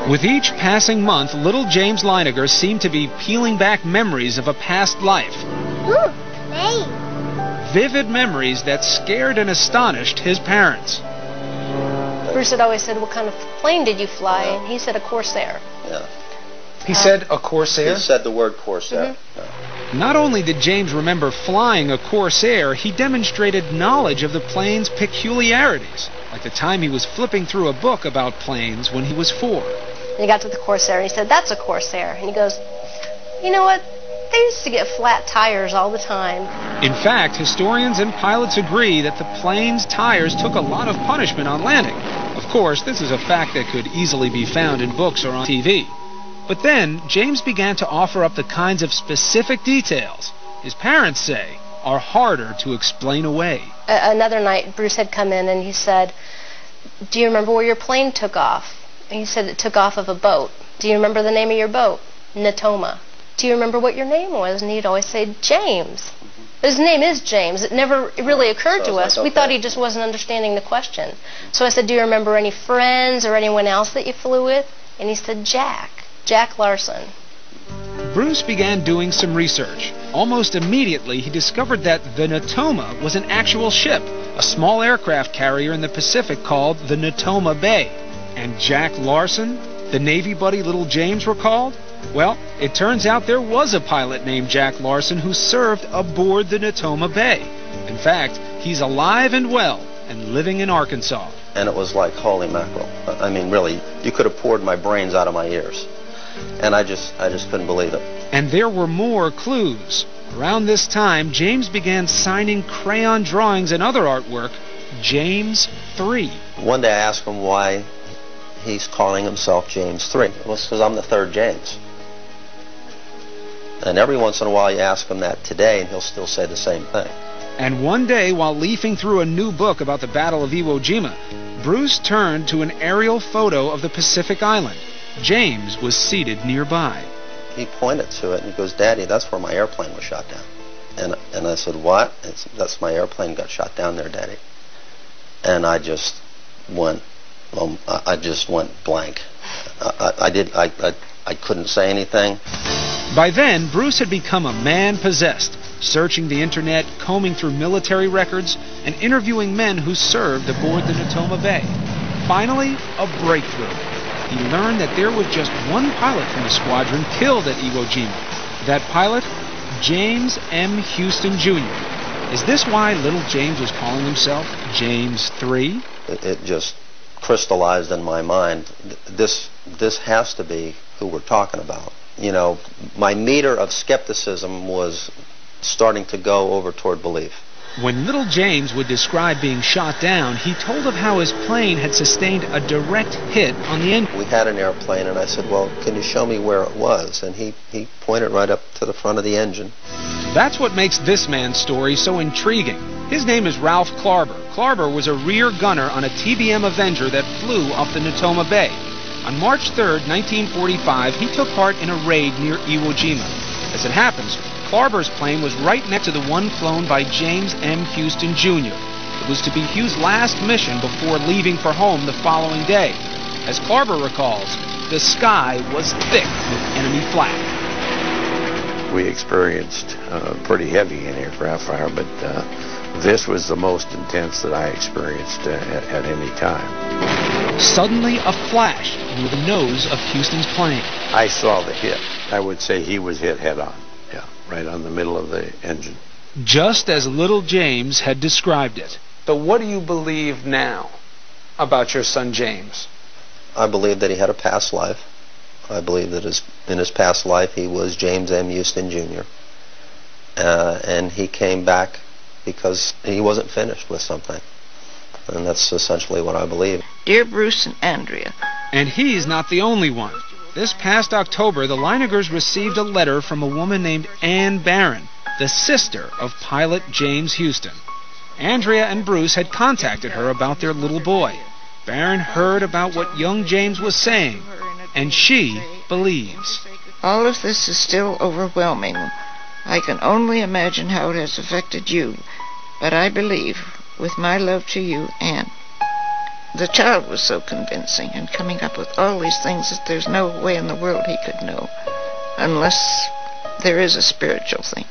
With each passing month, little James Leininger seemed to be peeling back memories of a past life. Ooh, hey. Vivid memories that scared and astonished his parents. Bruce had always said, "What kind of plane did you fly?" And he said, "A Corsair." Yeah. He said a Corsair? He said the word Corsair. Mm-hmm. Not only did James remember flying a Corsair, he demonstrated knowledge of the plane's peculiarities, like the time he was flipping through a book about planes when he was 4. And he got to the Corsair, and he said, "That's a Corsair." And he goes, "You know what? They used to get flat tires all the time." In fact, historians and pilots agree that the plane's tires took a lot of punishment on landing. Of course, this is a fact that could easily be found in books or on TV. But then, James began to offer up the kinds of specific details his parents say are harder to explain away. Another night, Bruce had come in and he said, "Do you remember where your plane took off?" And he said it took off of a boat. "Do you remember the name of your boat?" "Natoma." "Do you remember what your name was?" And he'd always say, "James." His name is James. It never really occurred to us. We thought he just wasn't understanding the question. So I said, "Do you remember any friends or anyone else that you flew with?" And he said, Jack Larson. Bruce began doing some research. Almost immediately, he discovered that the Natoma was an actual ship, a small aircraft carrier in the Pacific called the Natoma Bay. And Jack Larson, the Navy buddy little James recalled? Well, it turns out there was a pilot named Jack Larson who served aboard the Natoma Bay. In fact, he's alive and well and living in Arkansas. And it was like, holy mackerel. I mean, really, you could have poured my brains out of my ears. And I just couldn't believe it. And there were more clues. Around this time, James began signing crayon drawings and other artwork, James 3. One day I asked him why he's calling himself James 3. It was because I'm the third James. And every once in a while you ask him that today, and he'll still say the same thing. And one day, while leafing through a new book about the Battle of Iwo Jima, Bruce turned to an aerial photo of the Pacific Island. James was seated nearby. He pointed to it and he goes, "Daddy, that's where my airplane was shot down." And I said, "What?" "That's my airplane got shot down there, Daddy." And I just went blank. I couldn't say anything. By then, Bruce had become a man possessed, searching the internet, combing through military records, and interviewing men who served aboard the Natoma Bay. Finally, a breakthrough. He learned that there was just one pilot from the squadron killed at Iwo Jima. That pilot, James M. Houston, Jr. Is this why little James was calling himself James 3? It just crystallized in my mind. This has to be who we're talking about. You know, my meter of skepticism was starting to go over toward belief. When little James would describe being shot down, he told of how his plane had sustained a direct hit on the engine. We had an airplane, and I said, "Well, can you show me where it was?" And he pointed right up to the front of the engine. That's what makes this man's story so intriguing. His name is Ralph Klarber. Klarber was a rear gunner on a TBM Avenger that flew off the Natoma Bay. On March 3rd, 1945, he took part in a raid near Iwo Jima. As it happens, Klarber's plane was right next to the one flown by James M. Houston, Jr. It was to be Hugh's last mission before leaving for home the following day. As Klarber recalls, the sky was thick with enemy flak. We experienced pretty heavy aircraft fire, but this was the most intense that I experienced at any time. Suddenly, a flash near the nose of Houston's plane. I saw the hit. I would say he was hit head-on. Yeah, right on the middle of the engine. Just as little James had described it. But what do you believe now about your son James? I believe that he had a past life. I believe that in his past life he was James M. Houston, Jr. And he came back because he wasn't finished with something. And that's essentially what I believe. Dear Bruce and Andrea. And he's not the only one. This past October, the Leiningers received a letter from a woman named Ann Barron, the sister of pilot James Houston. Andrea and Bruce had contacted her about their little boy. Barron heard about what young James was saying, and she believes. All of this is still overwhelming. I can only imagine how it has affected you, but I believe, with my love to you, Anne. the child was so convincing and coming up with all these things that there's no way in the world he could know unless there is a spiritual thing.